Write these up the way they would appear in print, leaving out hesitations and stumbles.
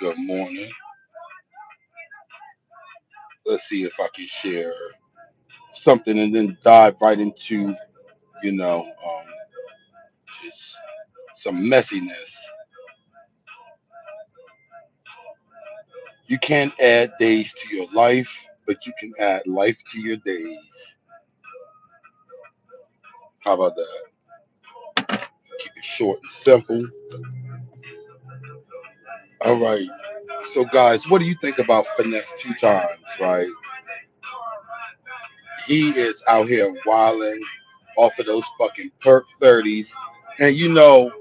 Good morning. Let's see if I can share something and then dive right into, you know, um, just some messiness. You can't add days to your life, but you can add life to your days. How about that? Keep it short and simple. All right. So, guys, what do you think about finesse two times? Right? He is out here wilding off of those fucking perk 30s, and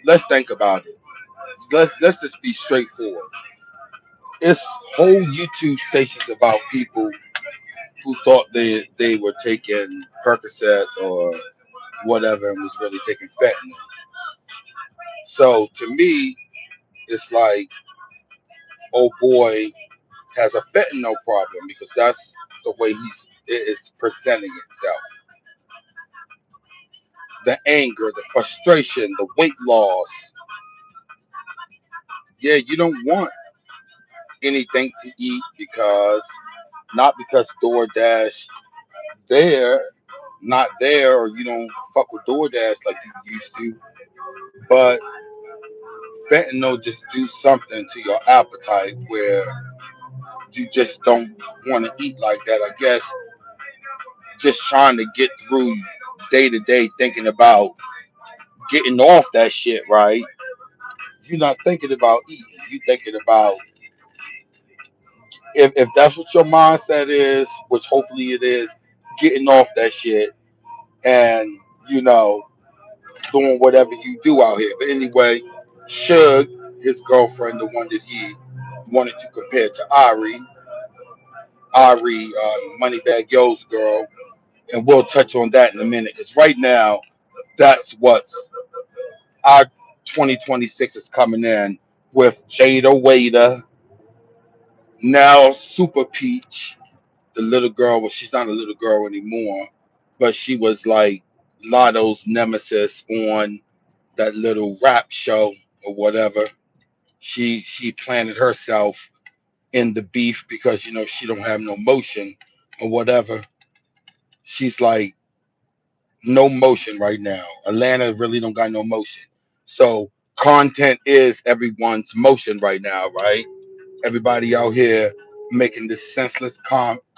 let's think about it. Let's just be straightforward. It's whole YouTube stations about people who thought they were taking Percocet or whatever and was really taking fentanyl. So to me, it's like, oh boy has a fentanyl problem because that's the way it's presenting itself. The anger, the frustration, the weight loss. Yeah, you don't want anything to eat because not because DoorDash there, not there, or you don't fuck with DoorDash like you used to, but fentanyl just do something to your appetite where you just don't want to eat like that. I guess just trying to get through day to day thinking about getting off that shit, right? You're not thinking about eating. You're thinking about if that's what your mindset is, which hopefully it is, getting off that shit and you know doing whatever you do out here. But anyway, Suge, his girlfriend, the one that he wanted to compare to Ari, Moneybag Yo's girl, and we'll touch on that in a minute. Because right now, that's what's our 2026 is coming in with Jada Waiter, now Super Peach, the little girl. Well, she's not a little girl anymore, but she was like Lotto's nemesis on that little rap show or whatever. She planted herself in the beef because she don't have no motion or whatever. She's like no motion right now. Atlanta really don't got no motion. So content is everyone's motion right now, right? Everybody out here making this senseless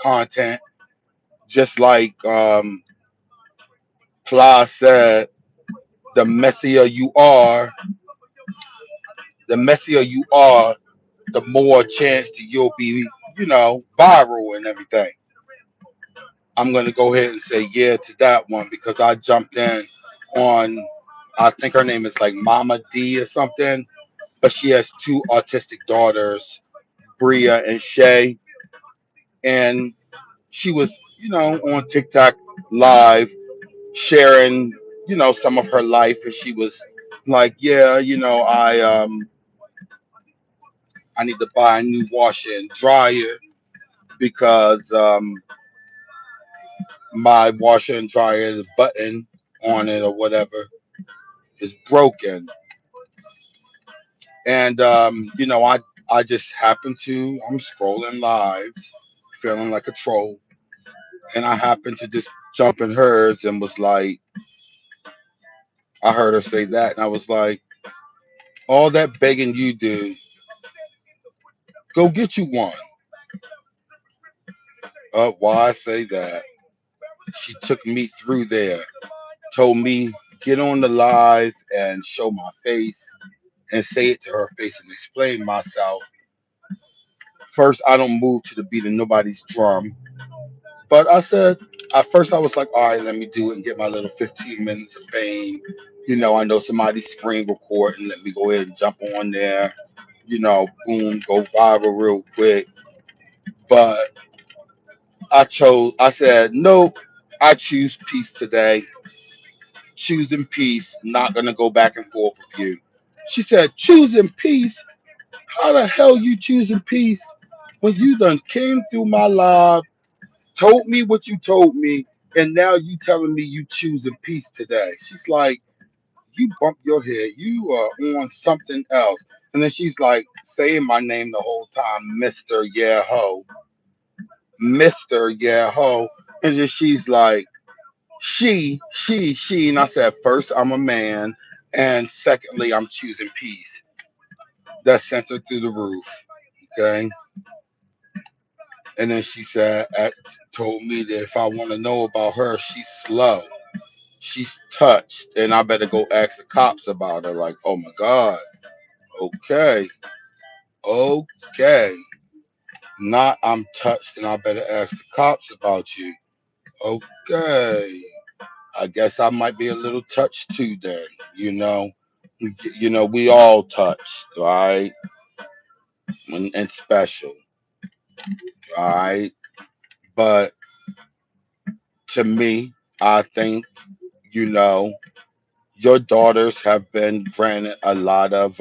content, just like Pla said. The messier you are, the messier you are, the more chance that you'll be, viral and everything. I'm gonna go ahead and say yeah to that one because I jumped in on, I think her name is like Mama D or something, but she has two autistic daughters, Bria and Shay, and she was, on TikTok live sharing, some of her life, and she was like, yeah, I need to buy a new washer and dryer because my washer and dryer, the button on it or whatever, is broken. And I just happened to, I'm scrolling live, feeling like a troll, and I happened to just jump in hers and was like, I heard her say that, and I was like, all that begging you do, go get you one. Why I say that? She took me through there, told me get on the live and show my face and say it to her face and explain myself. First, I don't move to the beat of nobody's drum. But I said, at first, I was like, all right, let me do it and get my little 15 minutes of fame. I know somebody's screen recording. Let me go ahead and jump on there. Boom, go viral real quick. But I said, nope, I choose peace today. Choosing peace, not going to go back and forth with you. She said, choosing peace? How the hell you choosing peace when you done came through my live, told me what you told me, and now you telling me you choosing peace today? She's like, you bump your head. You are on something else. And then she's like saying my name the whole time, Mister Yeah Ho, Mister Yeah Ho, and then she's like she, and I said first I'm a man, and secondly I'm choosing peace. That sent her through the roof. Okay, and then she said, told me that if I want to know about her, she's slow, she's touched, and I better go ask the cops about her. Like, oh my god, okay, okay, not I'm touched, and I better ask the cops about you. Okay, I guess I might be a little touched too. Then we all touched, right? And special, right? But to me, I think you know your daughters have been granted a lot of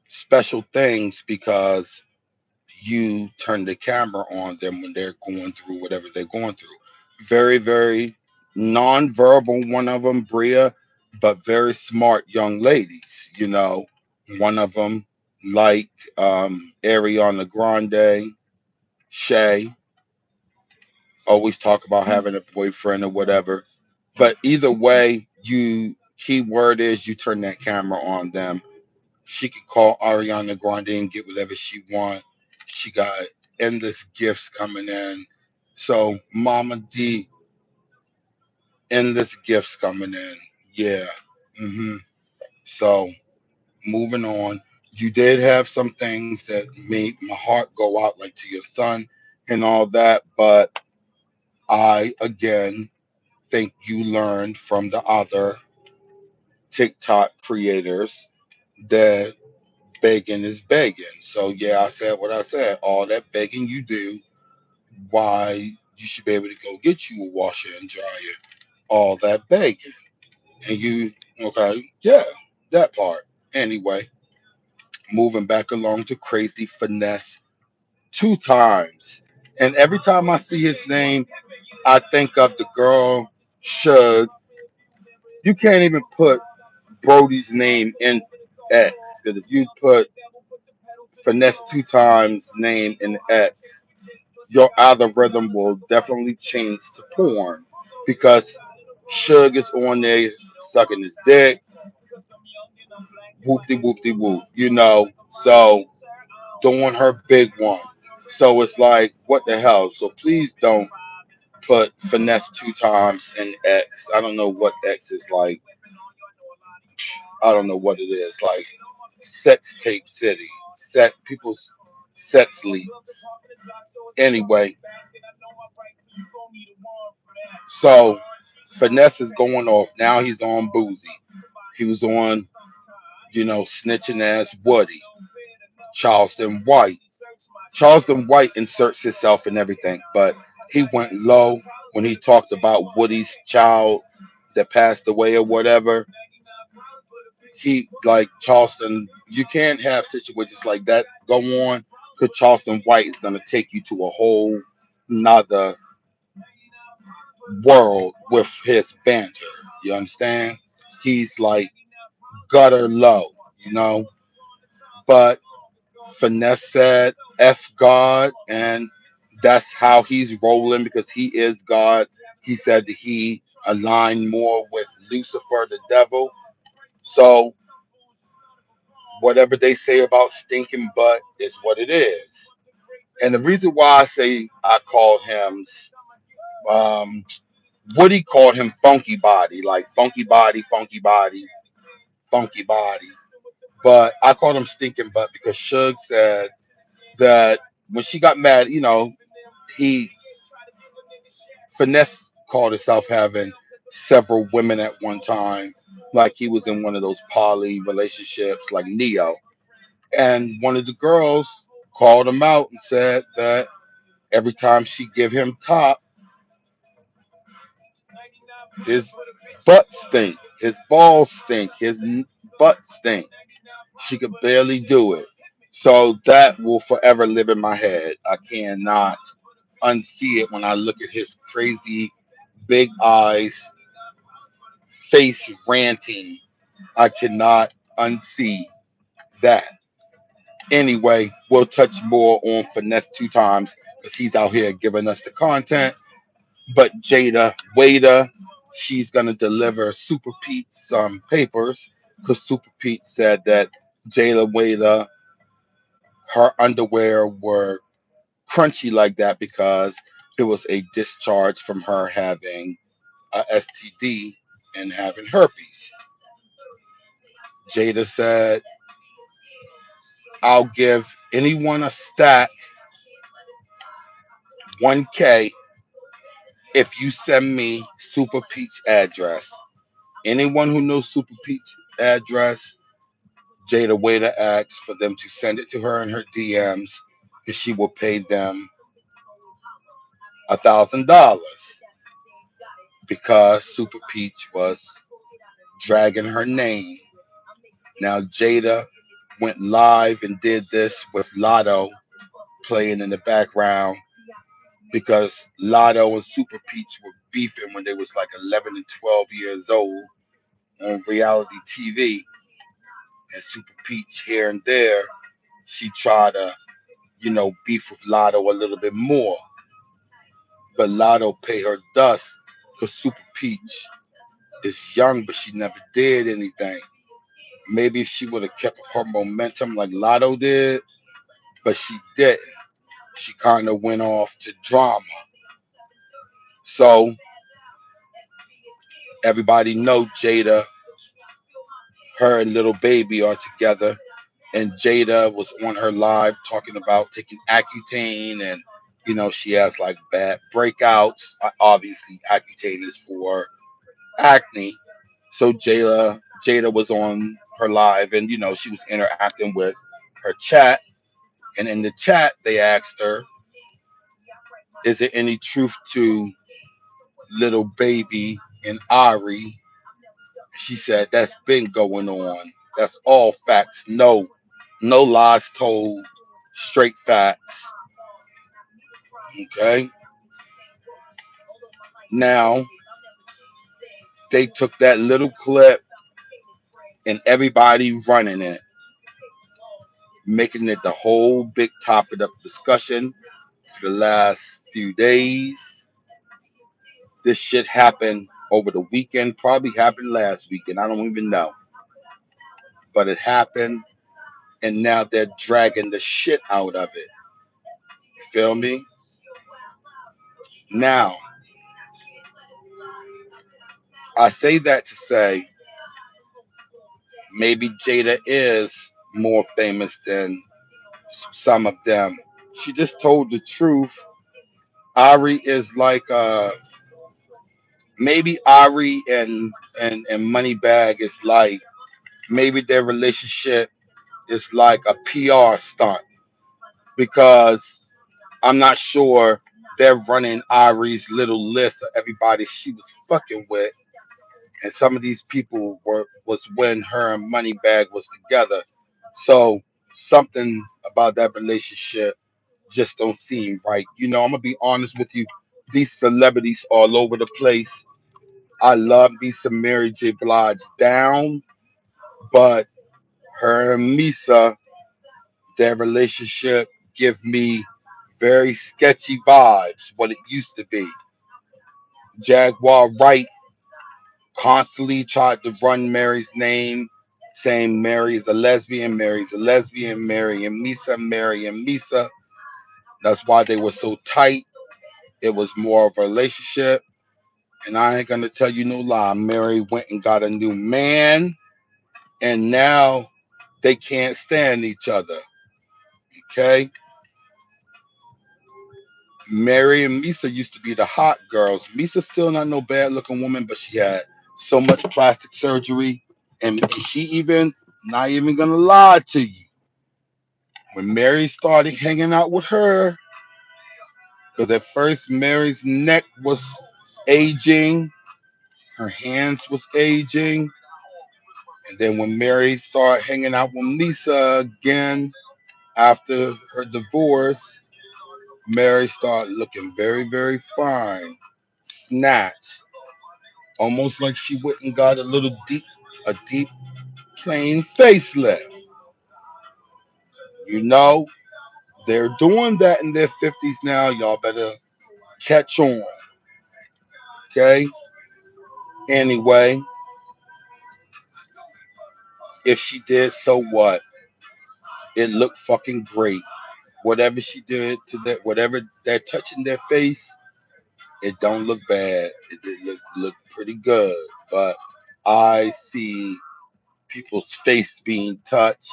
special things because you turn the camera on them when they're going through whatever they're going through. Very, very non-verbal, one of them, Bria, but very smart young ladies. One of them, like Ariana Grande, Shay, always talk about having a boyfriend or whatever. But either way, key word is you turn that camera on them. She could call Ariana Grande and get whatever she want. She got endless gifts coming in. So Mama D, endless gifts coming in. Yeah. So moving on. You did have some things that made my heart go out, like to your son and all that, but I again think you learned from the other TikTok creators that begging is begging. So yeah, I said what I said. All that begging you do, why you should be able to go get you a washer and dryer. All that begging. And you okay, yeah, that part. Anyway, moving back along to crazy finesse two times. And every time I see his name, I think of the girl Shug. You can't even put Brody's name in X. Because if you put finesse two times name in X, your algorithm will definitely change to porn because Suge is on there sucking his dick, whoopty whoopty whoop. So doing her big one. So it's like, what the hell? So please don't put finesse two times in X. I don't know what X is like. I don't know what it is. Like sex tape city. People's sex leaks. Anyway, so finesse is going off. Now he's on Boozy. He was on, snitching ass Woody. Charleston White. Charleston White inserts himself in everything, but he went low when he talked about Woody's child that passed away or whatever. He like Charleston. You can't have situations like that go on because Charleston White is gonna take you to a whole nother world with his banter. You understand? He's like gutter low, you know. But Finesse said F God, and that's how he's rolling because he is God. He said that he aligned more with Lucifer, the devil. So whatever they say about stinking butt is what it is. And the reason why I say I called him, um, Woody called him funky body, like funky body, funky body. But I called him stinking butt because Suge said that when she got mad, he finesse called himself having several women at one time, like he was in one of those poly relationships, like Neo. And one of the girls called him out and said that every time she give him top, his butt stink, his balls stink, butt stink. She could barely do it. So that will forever live in my head. I cannot unsee it when I look at his crazy big eyes, face ranting. I cannot unsee that. Anyway, we'll touch more on Finesse two times because he's out here giving us the content. But Jada Waiter, she's gonna deliver Super Pete some papers because Super Pete said that Jada Waiter, her underwear were crunchy like that because it was a discharge from her having a STD and having herpes. Jada said, I'll give anyone a stack 1K if you send me Super Peach address. Anyone who knows Super Peach address, Jada Waiter asks for them to send it to her in her DMs and she will pay them $1,000 because Super Peach was dragging her name. Now Jada went live and did this with Lotto playing in the background because Lotto and Super Peach were beefing when they was like 11 and 12 years old on reality TV. And Super Peach here and there, she tried to, beef with Lotto a little bit more. But Lotto pay her dust because Super Peach is young, but she never did anything. Maybe if she would have kept her momentum like Lotto did, but she didn't. She kind of went off to drama. So everybody know Jada, her and little baby are together, and Jada was on her live talking about taking Accutane, and she has like bad breakouts. Obviously, Accutane is for acne. So Jada was on her live, and she was interacting with her chat, and in the chat they asked her, "Is there any truth to little baby and Ari?" She said, "That's been going on. That's all facts. No lies told. Straight facts." Okay. Now they took that little clip and everybody running it, making it the whole big topic of discussion for the last few days. This shit happened over the weekend, probably happened last weekend. I don't even know. But it happened, and now they're dragging the shit out of it. You feel me? Now, I say that to say maybe Jada is more famous than some of them. She just told the truth. Ari is like maybe Ari and Moneybag is like maybe their relationship is like a PR stunt because I'm not sure they're running Ari's little list of everybody she was fucking with, and some of these people was when her and Moneybag was together. So something about that relationship just don't seem right. I'm gonna be honest with you. These celebrities all over the place. I love me some Mary J. Blige down, but her and Misa, their relationship give me very sketchy vibes. What it used to be. Jaguar Wright constantly tried to run Mary's name, saying Mary is a lesbian, Mary's a lesbian, Mary and Misa, Mary and Misa. That's why they were so tight. It was more of a relationship. And I ain't gonna tell you no lie. Mary went and got a new man, and now they can't stand each other. Okay, Mary and Misa used to be the hot girls. Misa still not no bad looking woman, but she had so much plastic surgery, and she even not even gonna lie to you. When Mary started hanging out with her, because at first Mary's neck was aging, her hands was aging, and then when Mary started hanging out with Lisa again after her divorce, Mary started looking very, very fine, snatched, almost like she went and got a little deep. a deep, plain facelift. You know, they're doing that in their 50s now. Y'all better catch on, okay? Anyway, if she did, so what? It looked fucking great. Whatever she did to that, whatever they're touching their face, it don't look bad. It did look pretty good. But I see people's face being touched,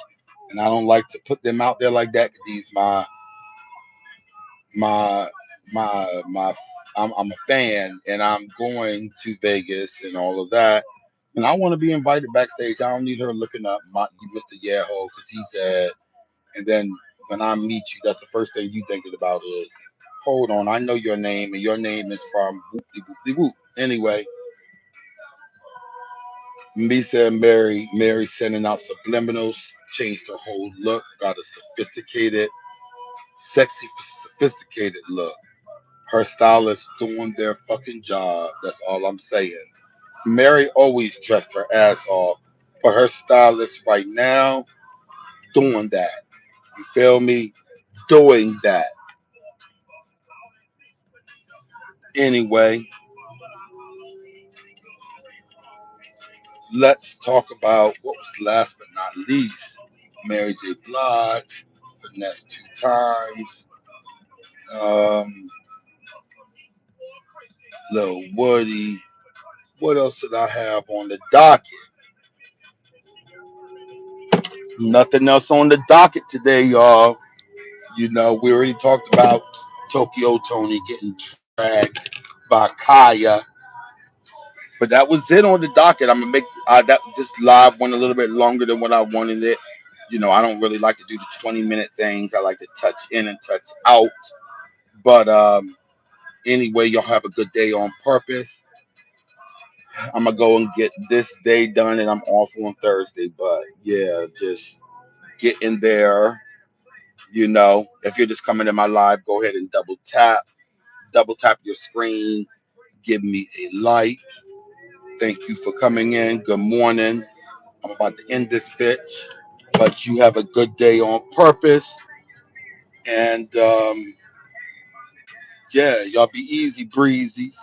and I don't like to put them out there like that. 'Cause these my my I'm a fan, and I'm going to Vegas and all of that. And I want to be invited backstage. I don't need her looking up Mr. Yahoo because he said. And then when I meet you, that's the first thing you thinking about is, hold on, I know your name, and your name is from whoop de whoop de whoop. Anyway, Misa and Mary sending out subliminals, changed her whole look, got a sophisticated, sexy, sophisticated look. Her stylists doing their fucking job. That's all I'm saying. Mary always dressed her ass off, but her stylist right now doing that. You feel me? Doing that. Anyway, let's talk about what was last but not least. Mary J. Blige, finesse two times. Um, Lil Woody. What else did I have on the docket? Nothing else on the docket today, y'all. You know, we already talked about Tokyo Tony getting dragged by Kaya, but that was it on the docket. I'm gonna make that this live went a little bit longer than what I wanted it. You know, I don't really like to do the 20-minute things. I like to touch in and touch out. But anyway, y'all have a good day on purpose. I'm gonna go and get this day done, and I'm off on Thursday. But yeah, just get in there. You know, if you're just coming to my live, go ahead and double tap your screen, give me a like. Thank you for coming in. Good morning. I'm about to end this bitch, but you have a good day on purpose. And yeah, y'all be easy breezies.